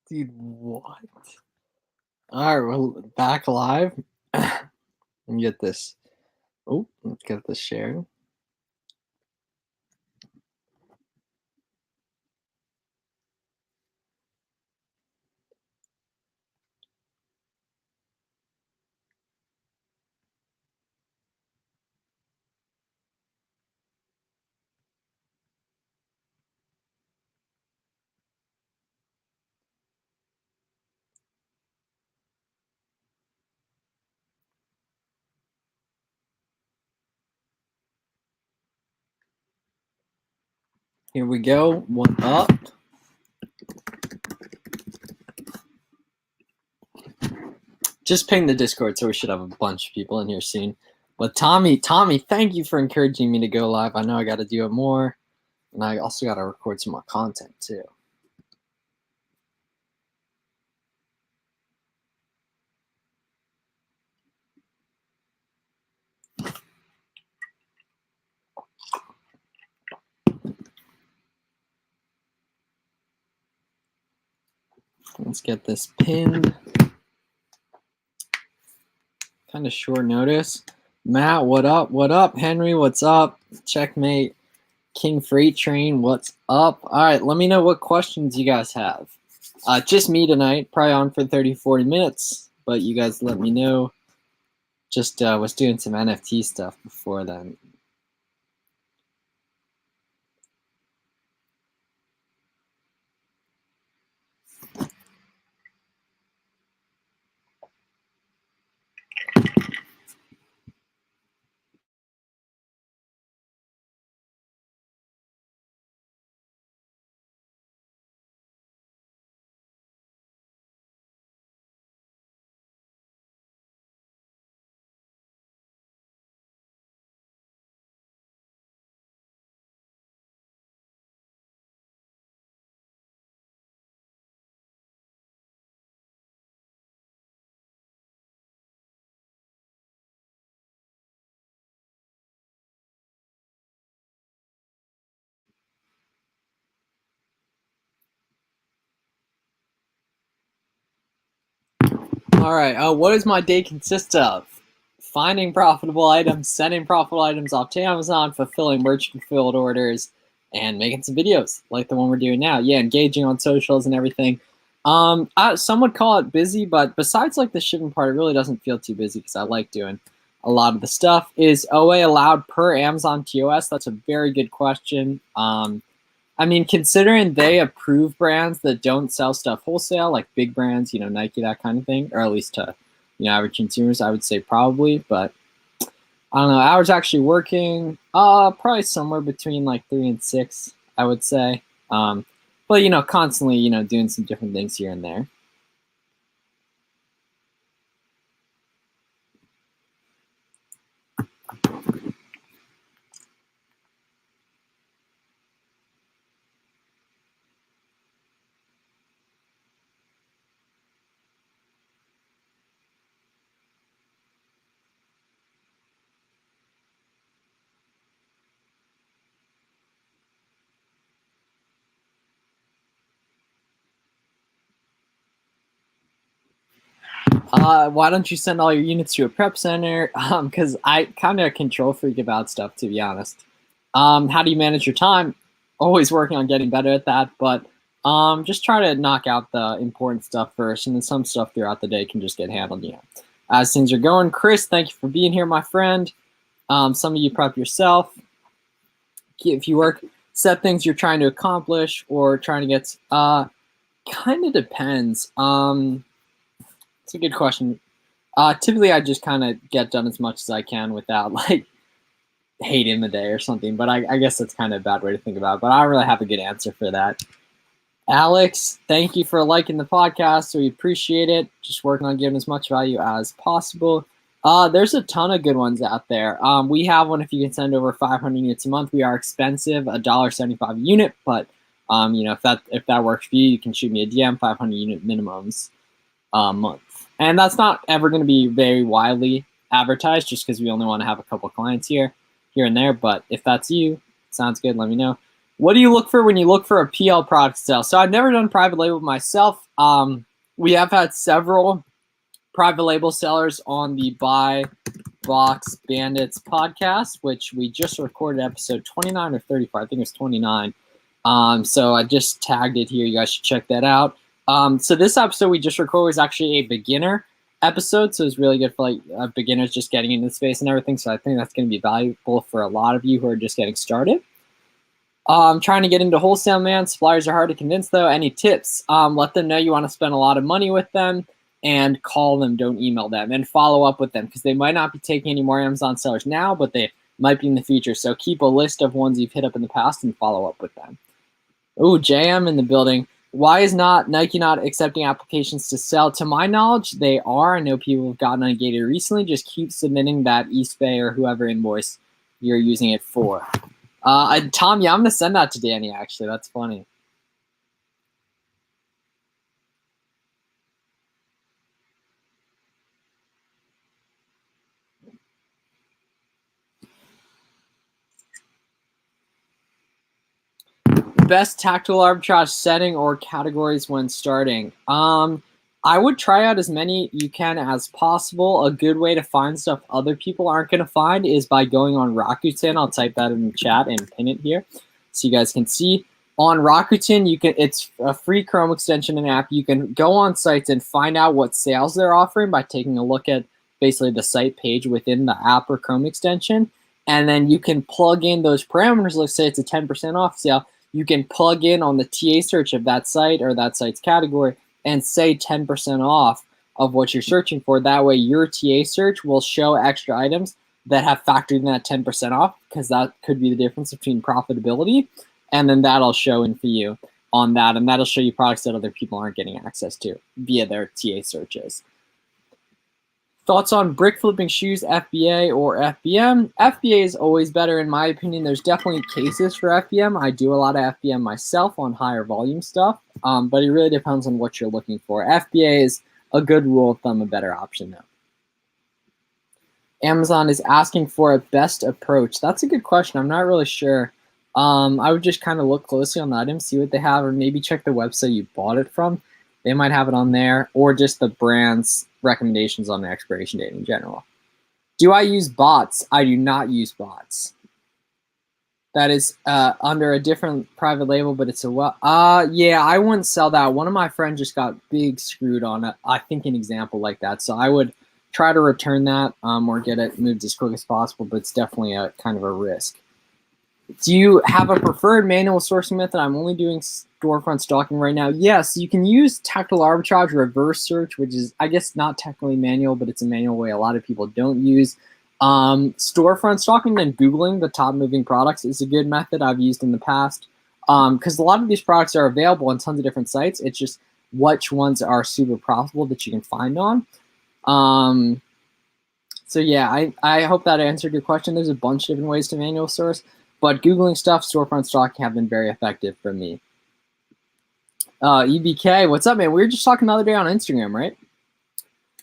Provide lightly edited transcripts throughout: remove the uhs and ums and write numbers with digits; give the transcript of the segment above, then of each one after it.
Dude, what? All right, we're back live. Let me get this. Oh, let's get this shared. Here we go. One up. Just ping the Discord, so we should have a bunch of people in here soon. But Tommy, thank you for encouraging me to go live. I know I got to do it more, and I also got to record some more content too. Let's get this pinned. Kind of short notice. Matt, what up? What up? Henry, what's up? Checkmate. King Freight Train, what's up? All right, let me know what questions you guys have. Just me tonight, probably on for 30, 40 minutes, but you guys let me know. Just was doing some NFT stuff before then. All right, what does my day consist of? Finding profitable items, sending profitable items off to Amazon, fulfilling merchant fulfilled orders, and making some videos like the one we're doing now. Yeah, engaging on socials and everything. Some would call it busy, but besides like the shipping part, it really doesn't feel too busy because I like doing a lot of the stuff. Is OA allowed per Amazon POS? That's a very good question. I mean, considering they approve brands that don't sell stuff wholesale, like big brands, Nike, that kind of thing, or at least to, average consumers, I would say probably. But I don't know. Hours actually working, probably somewhere between like 3 and 6, I would say. But constantly, doing some different things here and there. Why don't you send all your units to a prep center? Because I kind of control freak about stuff, to be honest. How do you manage your time? Always working on getting better at that, but just try to knock out the important stuff first, and then some stuff throughout the day can just get handled, as things are going. Chris, thank you for being here, my friend. Some of you prep yourself. If you work, set things you're trying to accomplish or trying to get, kind of depends. It's a good question. Typically, I just kind of get done as much as I can without like hating the day or something. But I guess that's kind of a bad way to think about it. But I don't really have a good answer for that. Alex, thank you for liking the podcast. We appreciate it. Just working on giving as much value as possible. There's a ton of good ones out there. We have one if you can send over 500 units a month. We are expensive, $1.75 a unit, but if that works for you, you can shoot me a DM. 500 unit minimums a month. And that's not ever going to be very widely advertised just because we only want to have a couple clients here and there. But if that's you, sounds good, let me know. What do you look for when you look for a PL product sale? So I've never done private label myself. We have had several private label sellers on the Buy Box Bandits podcast, which we just recorded episode 29 or 34. I think it's 29. So I just tagged it here. You guys should check that out. So this episode we just recorded was actually a beginner episode, so it's really good for like beginners just getting into the space and everything. So I think that's going to be valuable for a lot of you who are just getting started. Trying to get into wholesale, man. Suppliers are hard to convince, though. Any tips? Let them know you want to spend a lot of money with them, and call them. Don't email them, and follow up with them because they might not be taking any more Amazon sellers now, but they might be in the future. So keep a list of ones you've hit up in the past and follow up with them. Ooh, JM in the building. Why is Nike not accepting applications to sell? To my knowledge, they are. I know people have gotten ungated recently. Just keep submitting that eBay or whoever invoice you're using it for. Tom, yeah, I'm going to send that to Danny, actually. That's funny. Best tactical arbitrage setting or categories when starting. I would try out as many you can as possible. A good way to find stuff other people aren't going to find is by going on Rakuten. I'll type that in the chat and pin it here so you guys can see. On Rakuten, it's a free Chrome extension and app. You can go on sites and find out what sales they're offering by taking a look at basically the site page within the app or Chrome extension. And then you can plug in those parameters. Let's say it's a 10% off sale. You can plug in on the TA search of that site or that site's category and say 10% off of what you're searching for. That way your TA search will show extra items that have factored in that 10% off, because that could be the difference between profitability. And then that'll show in for you on that. And that'll show you products that other people aren't getting access to via their TA searches. Thoughts on brick flipping shoes, FBA or FBM? FBA is always better in my opinion. There's definitely cases for FBM. I do a lot of FBM myself on higher volume stuff, but it really depends on what you're looking for. FBA is a good rule of thumb, a better option though. Amazon is asking for a best approach. That's a good question. I'm not really sure. I would just kind of look closely on the item, see what they have, or maybe check the website you bought it from. They might have it on there, or just the brand's recommendations on the expiration date in general. Do I use bots? I do not use bots. That is under a different private label, but it's yeah, I wouldn't sell that. One of my friends just got big screwed on it. I think an example like that. So I would try to return that or get it moved as quick as possible, but it's definitely a kind of a risk. Do you have a preferred manual sourcing method? I'm only doing storefront stalking right now. Yes, you can use tactical arbitrage reverse search, which is, I guess, not technically manual, but it's a manual way a lot of people don't use. Storefront stalking and Googling the top moving products is a good method I've used in the past, because a lot of these products are available on tons of different sites. It's just which ones are super profitable that you can find on. So yeah, I hope that answered your question. There's a bunch of different ways to manual source, but Googling stuff, storefront stalking have been very effective for me. EBK, what's up, man? We were just talking the other day on Instagram, right?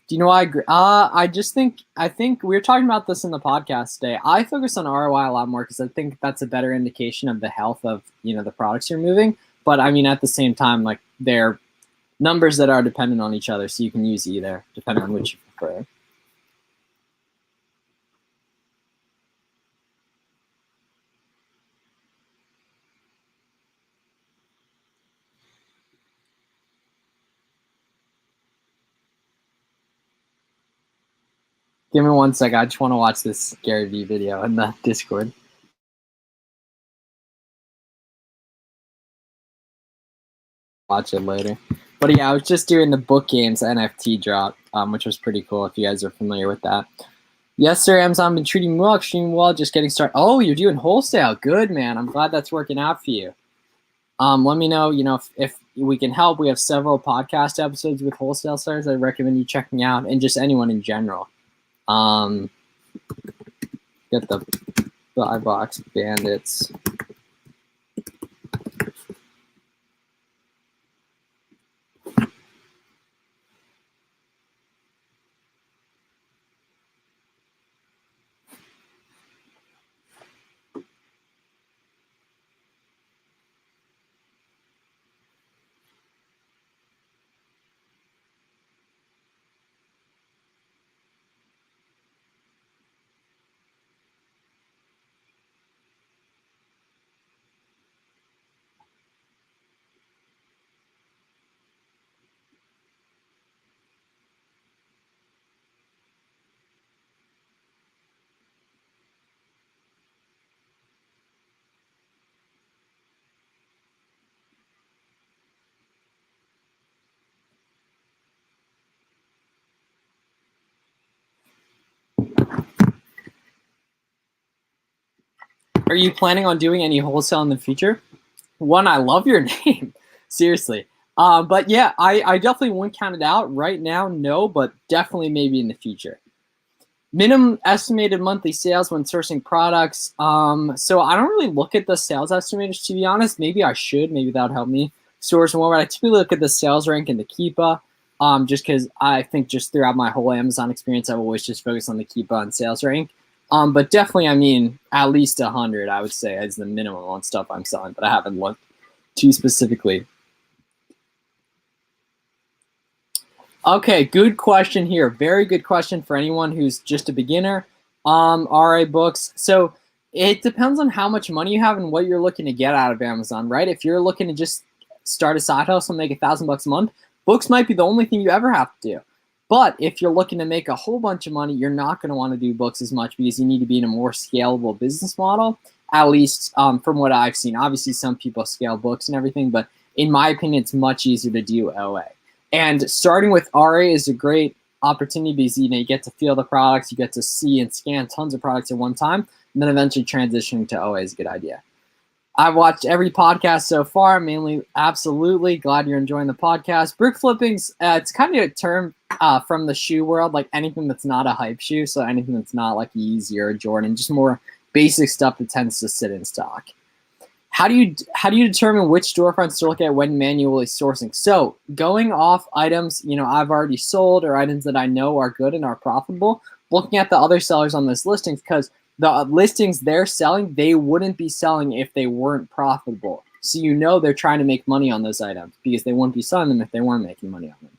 Do you know why I agree? I think we were talking about this in the podcast today. I focus on ROI a lot more because I think that's a better indication of the health of, the products you're moving. But I mean, at the same time, like, they're numbers that are dependent on each other, so you can use either depending on which you prefer. Give me 1 sec. I just want to watch this Gary Vee video in the Discord. Watch it later. But yeah, I was just doing the Book Games NFT drop, which was pretty cool if you guys are familiar with that. Yes, sir, Amazon been treating me well, extremely well, just getting started. Oh, you're doing wholesale. Good, man. I'm glad that's working out for you. Let me know, if we can help. We have several podcast episodes with wholesale sellers I recommend you checking out, and just anyone in general. Get the Buy Box Bandits. Are you planning on doing any wholesale in the future? One, I love your name. Seriously. But yeah, I definitely wouldn't count it out. Right now, no, but definitely maybe in the future. Minimum estimated monthly sales when sourcing products. So I don't really look at the sales estimators, to be honest. Maybe I should. Maybe that would help me source more. But I typically look at the sales rank and the Keepa, just because I think just throughout my whole Amazon experience, I've always just focused on the Keepa and sales rank. But definitely, I mean, at least 100, I would say, is the minimum on stuff I'm selling. But I haven't looked too specifically. Okay, good question here. Very good question for anyone who's just a beginner. RA books. So it depends on how much money you have and what you're looking to get out of Amazon, right? If you're looking to just start a side hustle and make $1,000 a month, books might be the only thing you ever have to do. But if you're looking to make a whole bunch of money, you're not going to want to do books as much because you need to be in a more scalable business model, at least from what I've seen. Obviously, some people scale books and everything, but in my opinion, it's much easier to do OA. And starting with RA is a great opportunity because you get to feel the products, you get to see and scan tons of products at one time, and then eventually transitioning to OA is a good idea. I've watched every podcast so far, mainly absolutely. Glad you're enjoying the podcast. Brick flipping's, it's kind of a term from the shoe world, like anything that's not a hype shoe, so anything that's not like Yeezy or a Jordan, just more basic stuff that tends to sit in stock. How do you determine which storefronts to look at when manually sourcing? So going off items, I've already sold or items that I know are good and are profitable, looking at the other sellers on those listings, because the listings they're selling, they wouldn't be selling if they weren't profitable. So they're trying to make money on those items because they wouldn't be selling them if they weren't making money on them.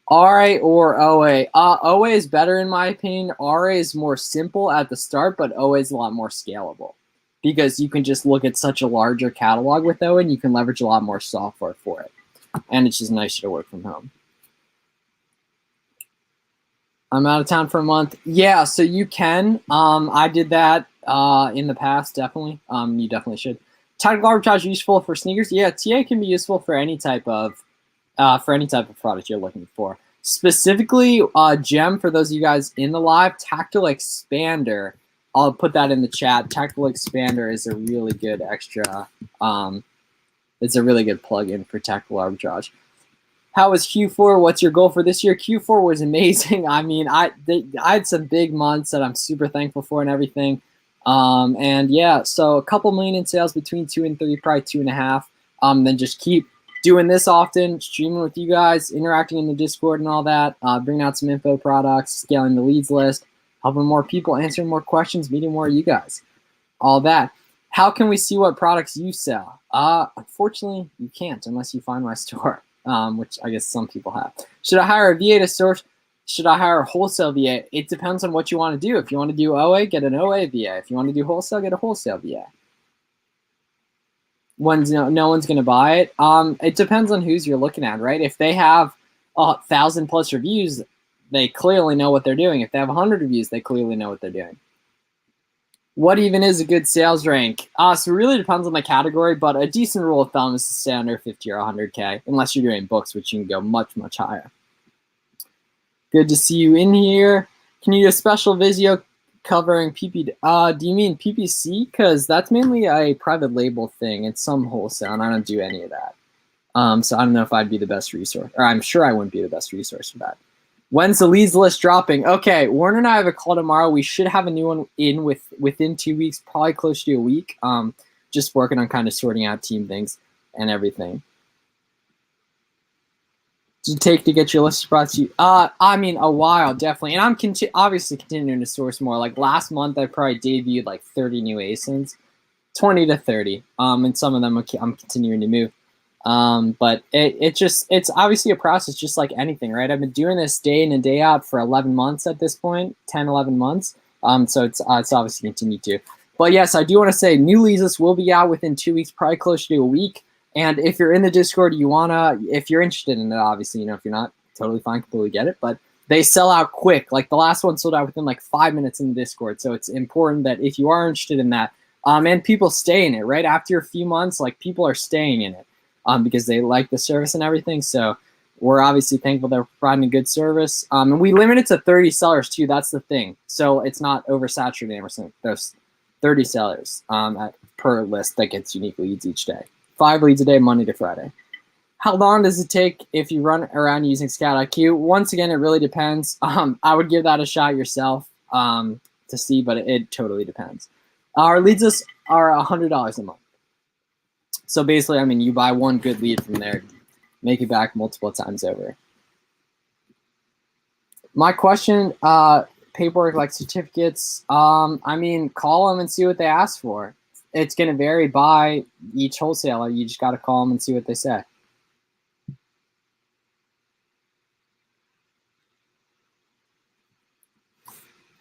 RA or OA? OA is better in my opinion. RA is more simple at the start, but OA is a lot more scalable because you can just look at such a larger catalog with OA and you can leverage a lot more software for it. And it's just nicer to work from home. I'm out of town for a month. Yeah, so you can. I did that in the past, definitely. You definitely should. Tactical arbitrage useful for sneakers? Yeah, TA can be useful for any type of product you're looking for. Specifically, gem for those of you guys in the live, Tactical Expander. I'll put that in the chat. Tactical Expander is a really good extra. It's a really good plugin for tactical arbitrage. How was Q4? What's your goal for this year? Q4 was amazing. I mean, I had some big months that I'm super thankful for and everything. And yeah, so a couple million in sales between 2 and 3, probably 2.5. Then just keep doing this often, streaming with you guys, interacting in the Discord and all that, bringing out some info products, scaling the leads list, helping more people, answering more questions, meeting more of you guys, all that. How can we see what products you sell? Unfortunately, you can't unless you find my store. Which I guess some people have. Should I hire a VA to source? Should I hire a wholesale VA? It depends on what you want to do. If you want to do OA, get an OA VA. If you want to do wholesale, get a wholesale VA. No one's going to buy it. It depends on who's you're looking at, right? If they have 1,000+ reviews, they clearly know what they're doing. If they have 100 reviews, they clearly know what they're doing. What even is a good sales rank? So it really depends on the category, but a decent rule of thumb is to stay under 50 or 100K, unless you're doing books, which you can go much, much higher. Good to see you in here. Can you do a special video covering PP? Do you mean PPC? Because that's mainly a private label thing. It's some wholesale, and I don't do any of that. So I don't know if I'd be the best resource, or I'm sure I wouldn't be the best resource for that. When's the leads list dropping? Okay, Warner and I have a call tomorrow. We should have a new one in within 2 weeks, probably close to a week. Just working on kind of sorting out team things and everything. Does it take to get your list brought to you? I mean, a while, definitely. And I'm obviously continuing to source more. Like last month, I probably debuted like 30 new ASINs, 20 to 30. And some of them I'm continuing to move. But it's obviously a process just like anything, right? I've been doing this day in and day out for 11 months at this point, 10, 11 months. So it's obviously continued to. But yes, I do want to say new leads list will be out within 2 weeks, probably closer to a week. And if you're in the Discord, if you're interested in it, obviously, if you're not, totally fine, completely get it. But they sell out quick. Like the last one sold out within like 5 minutes in the Discord. So it's important that if you are interested in that, and people stay in it, right? After a few months, like people are staying in it. Because they like the service and everything. So we're obviously thankful they're providing a good service. And we limit it to 30 sellers too. That's the thing. So it's not oversaturating or something. 30 sellers per list that gets unique leads each day. 5 leads a day, Monday to Friday. How long does it take if you run around using Scout IQ? Once again, it really depends. I would give that a shot yourself to see, but it totally depends. Our leads lists are $100 a month. So basically, I mean, you buy one good lead from there, make it back multiple times over. My question, paperwork like certificates, I mean, call them and see what they ask for. It's going to vary by each wholesaler. You just got to call them and see what they say.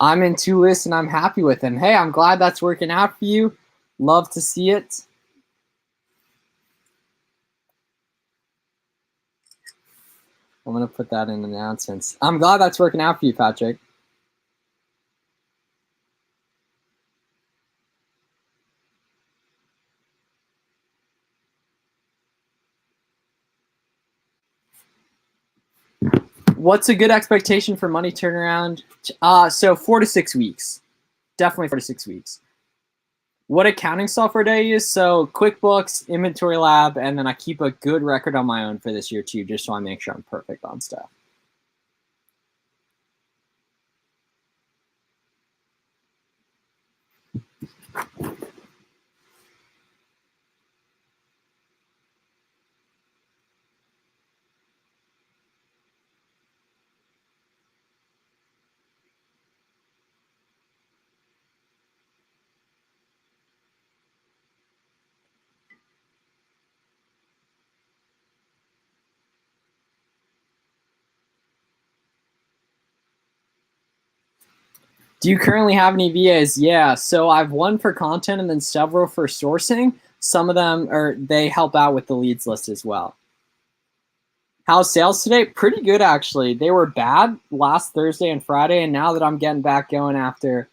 I'm in 2 lists and I'm happy with them. Hey, I'm glad that's working out for you. Love to see it. I'm going to put that in announcements. I'm glad that's working out for you, Patrick. What's a good expectation for money turnaround? So 4 to 6 weeks. Definitely 4 to 6 weeks. What accounting software do I use? So QuickBooks, Inventory Lab, and then I keep a good record on my own for this year too, just so I make sure I'm perfect on stuff. Do you currently have any VAs? Yeah, so I've one for content and then several for sourcing. Some of them they help out with the leads list as well. How's sales today? Pretty good, actually. They were bad last Thursday and Friday, and now that I'm getting back going after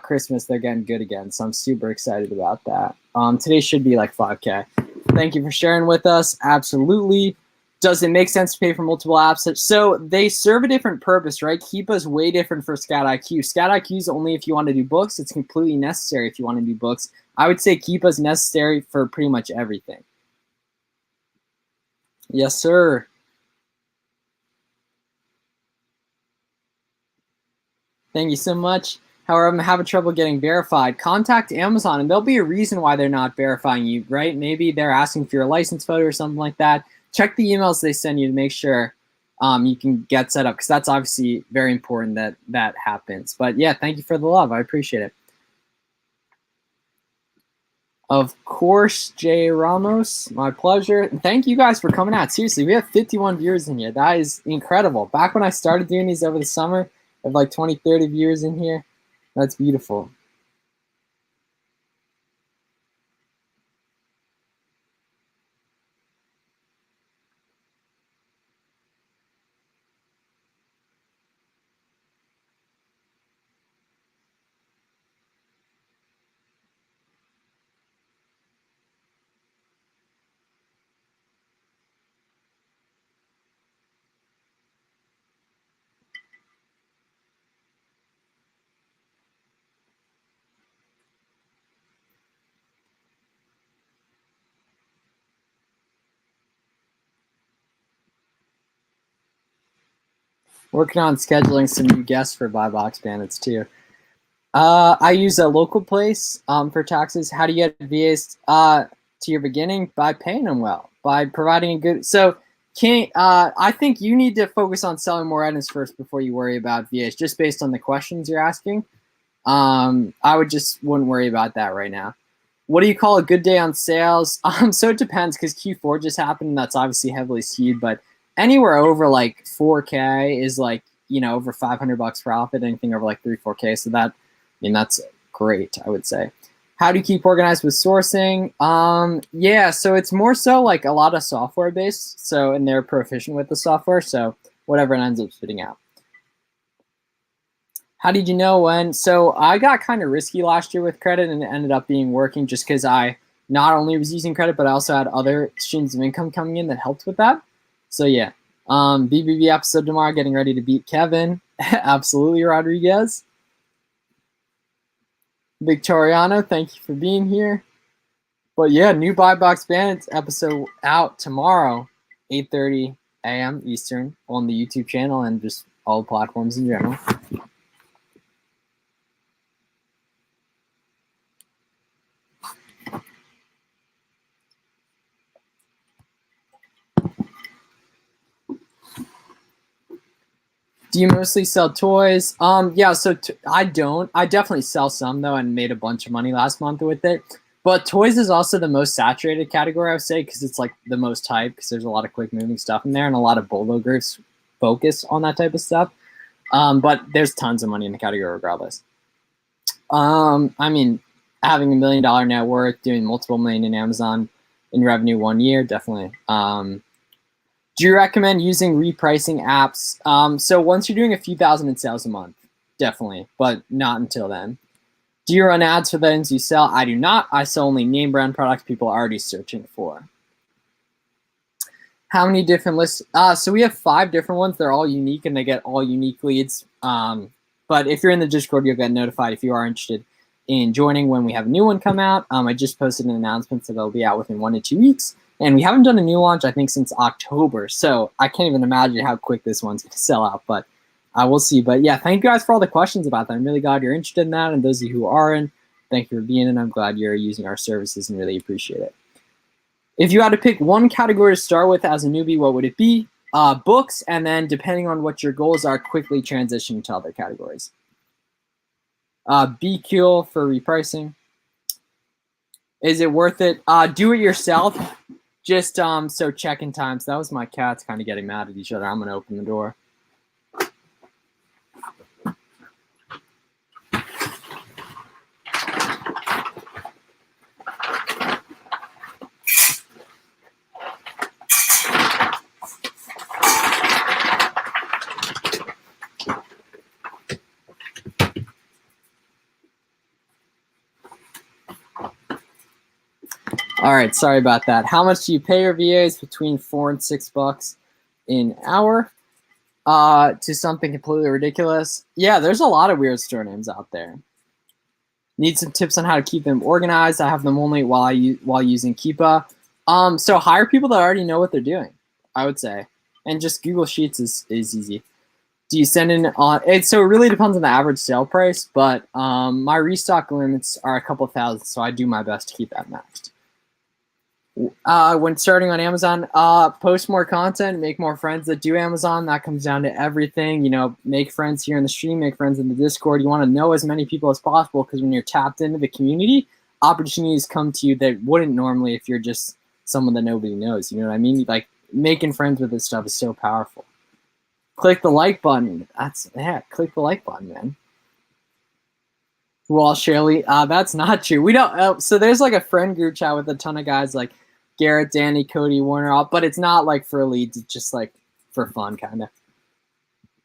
Christmas, they're getting good again. So I'm super excited about that. Today should be like 5K. Thank you for sharing with us. Absolutely. Does it make sense to pay for multiple apps? So they serve a different purpose, right? Keepa is way different for Scout IQ. Scout IQ is only if you want to do books. It's completely necessary if you want to do books. I would say Keepa is necessary for pretty much everything. Yes, sir. Thank you so much. However, I'm having trouble getting verified. Contact Amazon, and there'll be a reason why they're not verifying you, right? Maybe they're asking for your license photo or something like that. Check the emails they send you to make sure you can get set up, because that's obviously very important that that happens. But yeah, thank you for the love. I appreciate it. Of course, Jay Ramos, my pleasure. And thank you guys for coming out. Seriously, we have 51 viewers in here. That is incredible. Back when I started doing these over the summer, I have like 20, 30 viewers in here. That's beautiful. Working on scheduling some new guests for Buy Box Bandits too. I use a local place for taxes. How do you get VAs to your beginning? By paying them well, by providing a good. So, I think you need to focus on selling more items first before you worry about VAs, just based on the questions you're asking. I wouldn't worry about that right now. What do you call a good day on sales? So it depends, because Q4 just happened, and that's obviously heavily skewed, but anywhere over like 4K is like, over $500 profit, anything over like 4K. So that's great, I would say. How do you keep organized with sourcing? Yeah, so it's more so like a lot of software based. So, and they're proficient with the software. So whatever it ends up spitting out. How did you know when? So I got kind of risky last year with credit, and it ended up being working just because I not only was using credit, but I also had other streams of income coming in that helped with that. So yeah, BBB episode tomorrow, getting ready to beat Kevin. Absolutely, Rodriguez. Victoriano, thank you for being here. But yeah, new Buy Box Bandits episode out tomorrow, 8:30 a.m. Eastern on the YouTube channel and just all platforms in general. Do you mostly sell toys? Yeah, so I don't. I definitely sell some though, and made a bunch of money last month with it. But toys is also the most saturated category, I would say, because it's like the most hype. Because there's a lot of quick moving stuff in there, and a lot of bolo groups focus on that type of stuff. But there's tons of money in the category regardless. I mean, having $1 million net worth, doing multiple million in Amazon in revenue 1 year, definitely. Do you recommend using repricing apps? So once you're doing a few thousand in sales a month, definitely, but not until then. Do you run ads for the things you sell? I do not. I sell only name brand products people are already searching for. How many different lists? So we have 5 different ones. They're all unique and they get all unique leads. But if you're in the Discord, you'll get notified if you are interested in joining when we have a new one come out. I just posted an announcement so they'll be out within 1 to 2 weeks. And we haven't done a new launch, I think, since October. So I can't even imagine how quick this one's going to sell out. But we'll see. But yeah, thank you guys for all the questions about that. I'm really glad you're interested in that. And those of you who aren't, thank you for being in. I'm glad you're using our services and really appreciate it. If you had to pick one category to start with as a newbie, what would it be? Books, and then depending on what your goals are, quickly transition to other categories. BQ for repricing. Is it worth it? Do it yourself. Just so check-in times. That was my cats kind of getting mad at each other. I'm going to open the door. All right, sorry about that. How much do you pay your VAs? Between $4 and $6 an hour to something completely ridiculous. Yeah, there's a lot of weird store names out there. Need some tips on how to keep them organized. I have them only while using Keepa. So hire people that already know what they're doing, I would say. And just Google Sheets is easy. Do you send in on it? So it really depends on the average sale price, but my restock limits are a couple thousand, so I do my best to keep that maxed. When starting on Amazon, post more content, make more friends that do Amazon. That comes down to everything. You know, make friends here in the stream, make friends in the Discord. You want to know as many people as possible because when you're tapped into the community, opportunities come to you that wouldn't normally if you're just someone that nobody knows. You know what I mean? Like making friends with this stuff is so powerful. Click the like button. Click the like button, man. Well, Shirley, that's not true. We don't. So there's like a friend group chat with a ton of guys like Garrett, Danny, Cody, Warner, but it's not like for leads. It's just like for fun, kind of.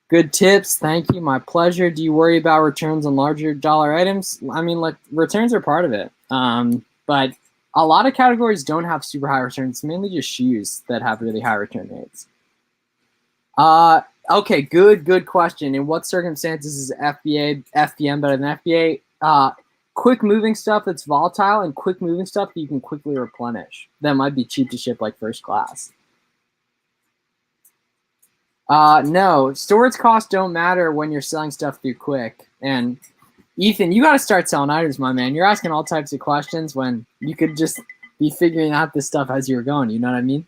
Good tips. Thank you. My pleasure. Do you worry about returns on larger dollar items? I mean, like returns are part of it. But a lot of categories don't have super high returns. It's mainly just shoes that have really high return rates. Okay, good question. In what circumstances is FBM better than FBA? Quick moving stuff that's volatile and quick moving stuff that you can quickly replenish. That might be cheap to ship like first class. No, storage costs don't matter when you're selling stuff through Quick. And Ethan, you got to start selling items, my man. You're asking all types of questions when you could just be figuring out this stuff as you're going. You know what I mean?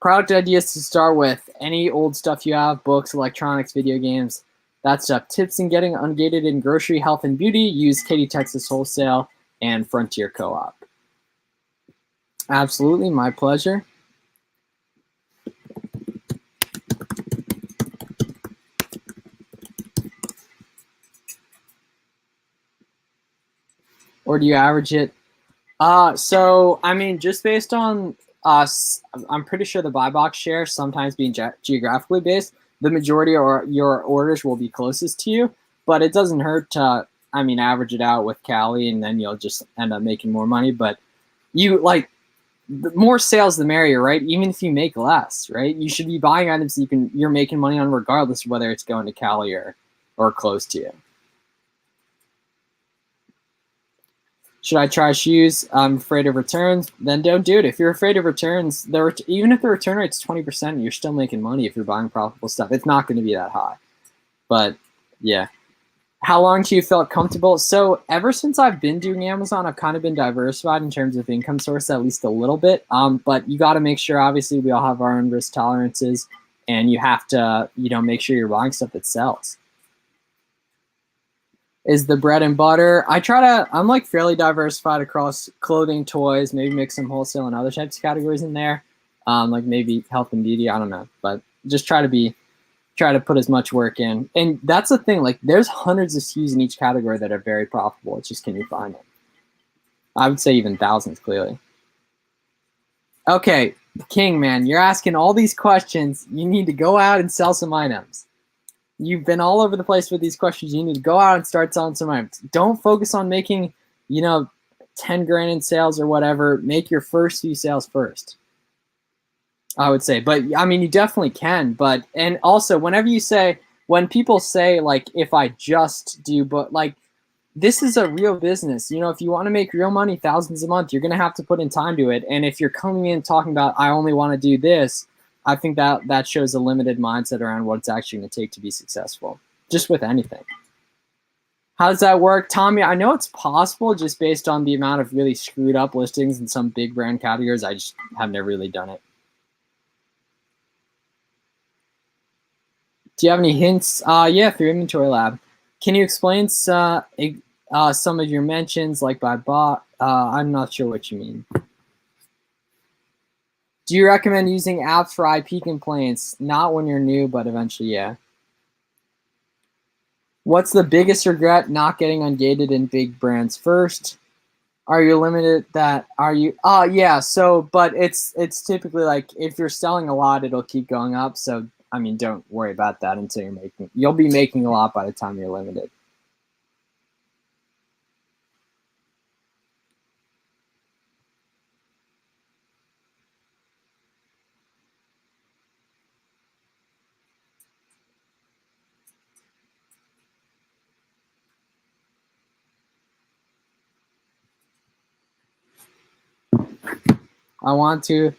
Product ideas to start with. Any old stuff you have, books, electronics, video games, that stuff. Tips in getting ungated in grocery, health, and beauty. Use Katy, Texas Wholesale and Frontier Co-op. Absolutely, my pleasure. Or do you average it? So, I mean, just based on I'm pretty sure the buy box share sometimes being geographically based, the majority of your orders will be closest to you, but it doesn't hurt to, I mean, average it out with Cali and then you'll just end up making more money. But you like the more sales, the merrier, right? Even if you make less, right? You should be buying items you're making money on regardless of whether it's going to Cali or close to you. Should I try shoes? I'm afraid of returns. Then don't do it. If you're afraid of returns, even if the return rate's 20%, you're still making money if you're buying profitable stuff. It's not going to be that high. But yeah. How long do you felt comfortable? So ever since I've been doing Amazon, I've kind of been diversified in terms of income source, at least a little bit. But you got to make sure, obviously, we all have our own risk tolerances, and you have to, make sure you're buying stuff that sells. Is the bread and butter. I'm like fairly diversified across clothing, toys, maybe mix some wholesale and other types of categories in there. Like maybe health and beauty, I don't know. But just try to put as much work in. And that's the thing, like there's hundreds of SKUs in each category that are very profitable. It's just, can you find them? I would say even thousands, clearly. Okay, King, man, you're asking all these questions. You need to go out and sell some items. You've been all over the place with these questions. You need to go out and start selling some items. Don't focus on making, 10 grand in sales or whatever. Make your first few sales first, I would say. But I mean, you definitely can. But, and also when people say like, if I just do, but like, this is a real business. If you want to make real money, thousands a month, you're going to have to put in time to it. And if you're coming in talking about, I only want to do this, I think that shows a limited mindset around what it's actually going to take to be successful, just with anything. How does that work? Tommy, I know it's possible just based on the amount of really screwed up listings in some big brand categories. I just have never really done it. Do you have any hints? Yeah, through Inventory Lab. Can you explain some of your mentions, like by bot? I'm not sure what you mean. Do you recommend using apps for IP complaints? Not when you're new, but eventually, yeah. What's the biggest regret? Not getting ungated in big brands first. Are you limited that? Are you? Yeah. So, but it's typically like if you're selling a lot, it'll keep going up. So, I mean, don't worry about that until you'll be making a lot by the time you're limited. I want to.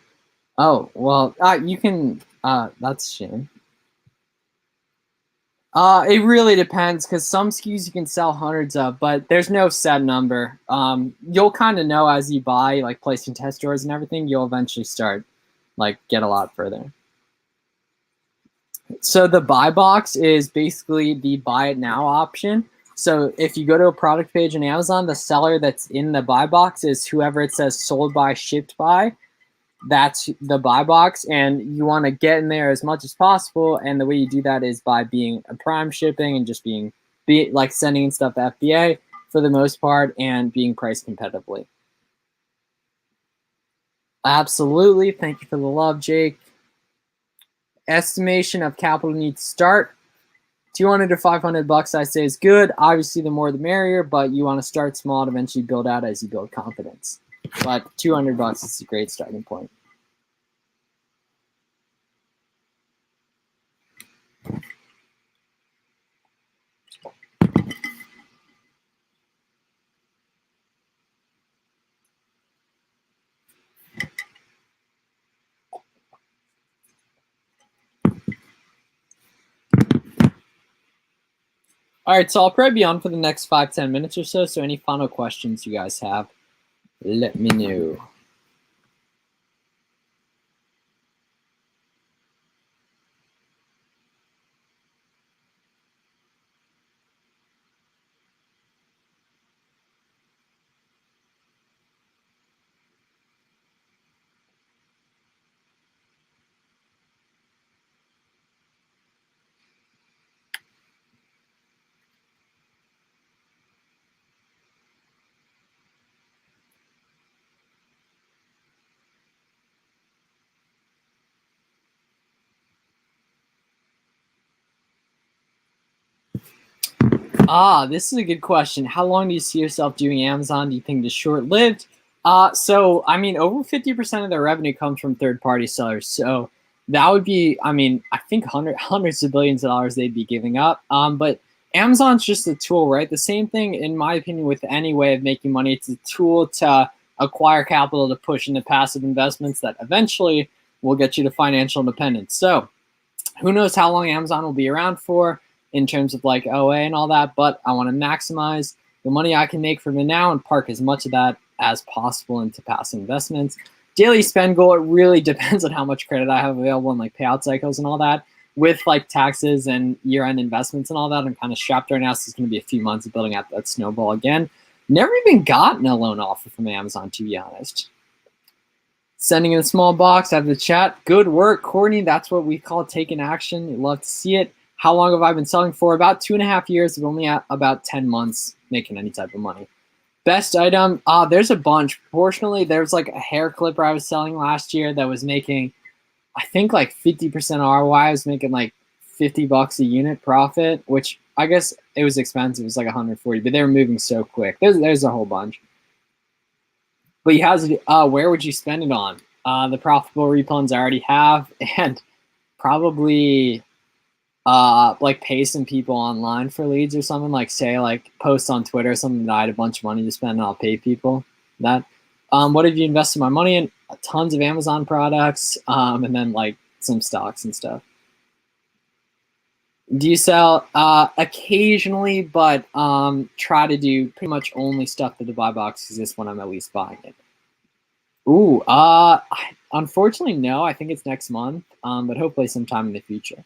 Oh, well, you can. That's a shame. It really depends because some SKUs you can sell hundreds of, but there's no set number. You'll kind of know as you buy, like placing test orders and everything, you'll eventually start, like, get a lot further. So the buy box is basically the buy it now option. So if you go to a product page on Amazon, the seller that's in the buy box is whoever it says sold by, shipped by. That's the buy box, and you want to get in there as much as possible. And the way you do that is by being a prime shipping and just be like sending in stuff to FBA for the most part and being priced competitively. Absolutely. Thank you for the love, Jake. Estimation of capital need to start. 200 to 500 bucks, I say, is good. Obviously, the more the merrier, but you want to start small and eventually build out as you build confidence. But 200 bucks is a great starting point. All right, so I'll probably be on for the next 5-10 minutes or so. So any final questions you guys have, let me know. This is a good question. How long do you see yourself doing Amazon? Do you think it's short-lived? So, I mean, over 50% of their revenue comes from third-party sellers. So that would be, I mean, I think hundreds of billions of dollars they'd be giving up. But Amazon's just a tool, right? The same thing, in my opinion, with any way of making money. It's a tool to acquire capital to push into passive investments that eventually will get you to financial independence. So who knows how long Amazon will be around for in terms of like OA and all that, but I want to maximize the money I can make from it now and park as much of that as possible into passive investments. Daily spend goal, it really depends on how much credit I have available and like payout cycles and all that. With like taxes and year-end investments and all that, I'm kind of strapped right now, so it's going to be a few months of building out that snowball again. Never even gotten a loan offer from Amazon, to be honest. Sending in a small box, have the chat. Good work, Courtney. That's what we call taking action. You'd love to see it. How long have I been selling for? About 2.5 years. I've only at about 10 months making any type of money. Best item, there's a bunch. Proportionally, there's like a hair clipper I was selling last year that was making, I think, like 50% ROI. I was making like $50 a unit profit, which I guess it was expensive. It was like 140, but they were moving so quick. There's a whole bunch. But you have where would you spend it on? The profitable refunds I already have, and probably like pay some people online for leads or something, like say like post on Twitter or something that I had a bunch of money to spend and I'll pay people that. What have you invested my money in? Tons of Amazon products, and then like some stocks and stuff. Do you sell? Occasionally, but try to do pretty much only stuff that the buy box exists when I'm at least buying it. Ooh, unfortunately, no. I think it's next month, but hopefully sometime in the future.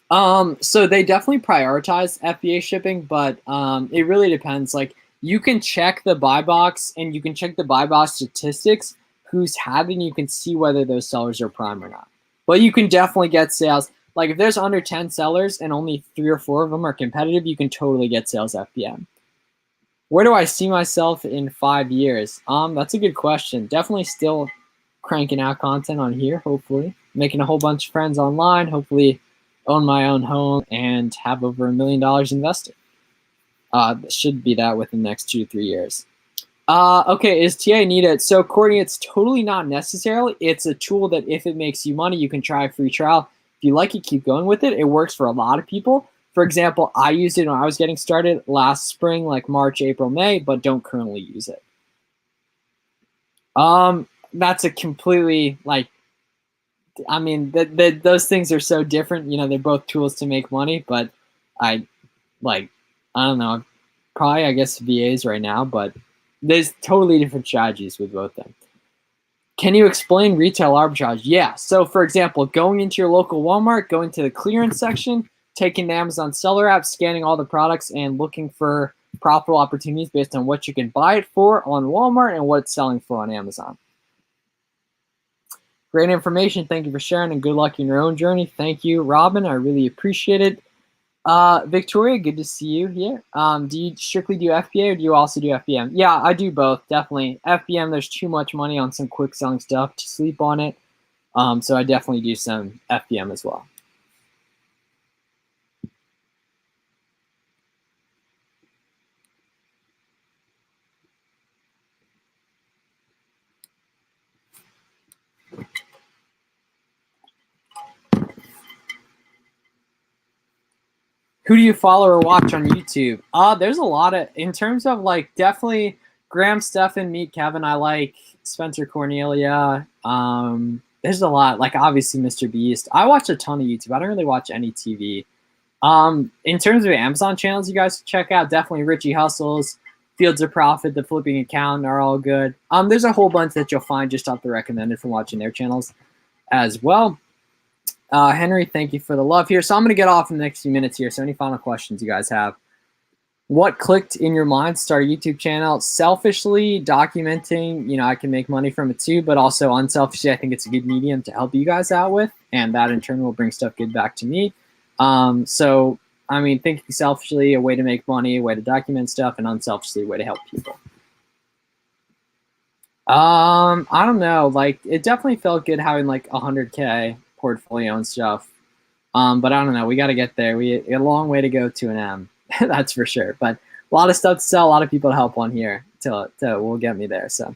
So they definitely prioritize FBA shipping, but it really depends. Like you can check the buy box and you can check the buy box statistics, who's having, you can see whether those sellers are prime or not. But you can definitely get sales. Like if there's under 10 sellers and only 3 or 4 of them are competitive, you can totally get sales FBM. Where do I see myself in 5 years? That's a good question. Definitely still cranking out content on here, hopefully. Making a whole bunch of friends online, hopefully own my own home and have over $1 million invested. Should be that within the next 2 to 3 years. Okay, is TA needed? So Courtney, it's totally not necessarily. It's a tool that if it makes you money, you can try a free trial. If you like it, keep going with it. It works for a lot of people. For example, I used it when I was getting started last spring, like March, April, May, but don't currently use it. That's a completely like, I mean, those things are so different. You know, they're both tools to make money, but I don't know, probably I guess VAs right now, but there's totally different strategies with both of them. Can you explain retail arbitrage? Yeah. So for example, going into your local Walmart, going to the clearance section, taking the Amazon seller app, scanning all the products and looking for profitable opportunities based on what you can buy it for on Walmart and what it's selling for on Amazon. Great information. Thank you for sharing and good luck in your own journey. Thank you, Robin. I really appreciate it. Victoria, good to see you here. Do you strictly do FBA or do you also do FBM? Yeah, I do both, definitely. FBM, there's too much money on some quick selling stuff to sleep on it. So I definitely do some FBM as well. Who do you follow or watch on YouTube? There's a lot of, in terms of like definitely Graham Stephan, Meet Kevin. I like Spencer Cornelia. There's a lot, like obviously Mr. Beast. I watch a ton of YouTube. I don't really watch any TV. In terms of Amazon channels you guys check out, definitely Richie Hustles, Fields of Profit, The Flipping Accountant are all good. There's a whole bunch that you'll find just off the recommended from watching their channels as well. Henry, thank you for the love here. So I'm going to get off in the next few minutes here. So any final questions you guys have? What clicked in your mind to start a YouTube channel? Selfishly, documenting, you know, I can make money from it too, but also unselfishly, I think it's a good medium to help you guys out with, and that in turn will bring stuff good back to me. So, I mean, thinking selfishly, a way to make money, a way to document stuff, and unselfishly, a way to help people. I don't know. Like, it definitely felt good having like 100K portfolio and stuff. But I don't know. We got to get there. We a long way to go to an M. That's for sure. But a lot of stuff to sell, a lot of people to help on here till will get me there. So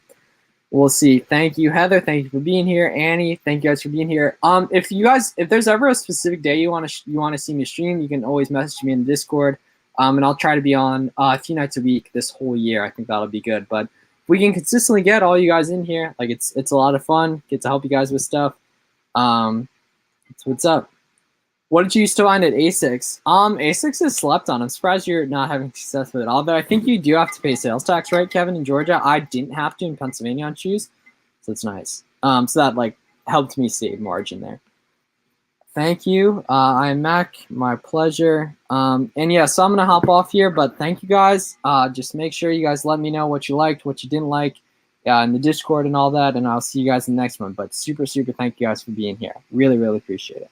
We'll see. Thank you, Heather. Thank you for being here. Annie, thank you guys for being here. If there's ever a specific day you want to see me stream, you can always message me in the Discord. And I'll try to be on a few nights a week this whole year. I think that'll be good. But if we can consistently get all you guys in here, like it's a lot of fun. Get to help you guys with stuff. That's what's up. What did you used to find at ASICS? ASICS is slept on. I'm surprised you're not having success with it. Although I think you do have to pay sales tax, right, Kevin, in Georgia? I didn't have to in Pennsylvania on shoes, so it's nice. So that like helped me save margin there. Thank you. I'm Mac. My pleasure. And yeah, so I'm gonna hop off here, but thank you guys. Just make sure you guys let me know what you liked, what you didn't like, in the Discord and all that, and I'll see you guys in the next one. But super, super thank you guys for being here. Really, really appreciate it.